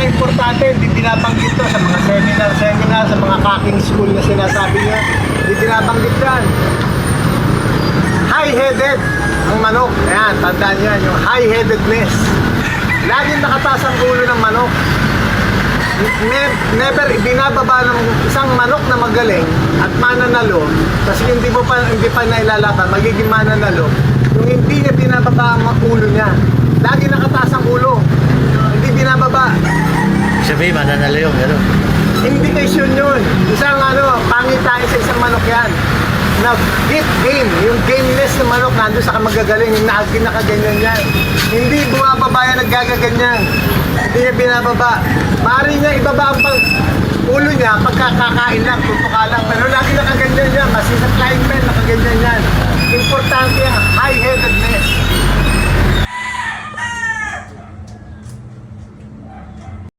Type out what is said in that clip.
importante, hindi binabanggit to sa mga seminar, sa mga cooking school na sinasabi niya. Hindi binabanggit yan. High-headed ang manok. Ayan, tandaan niyo yan, yung high-headedness. Laging nakataas ang ulo ng manok. Never ibinababa ng isang manok na magaling at mananalo, kasi hindi pa nailalaban, magiging mananalo yung hindi niya binababa ang ulo niya. Lagi nakataas ang ulo, hindi binababa. Sabi, mananalo yung gano'n. Indication yun. Isang pangit tayo sa isang manok yan. Na hit game, yung gameless na manok nandun sa magagaling, yung nakaganyan yan. Hindi bumababa yan, naggagaganyan. Hindi niya binababa. Maaari niya ibaba ang ulo niya pagkakakain lang, tutuka lang. Pero lagi nakaganyan yan, kasi sa flying man nakaganyan yan. Importante ang high-headedness.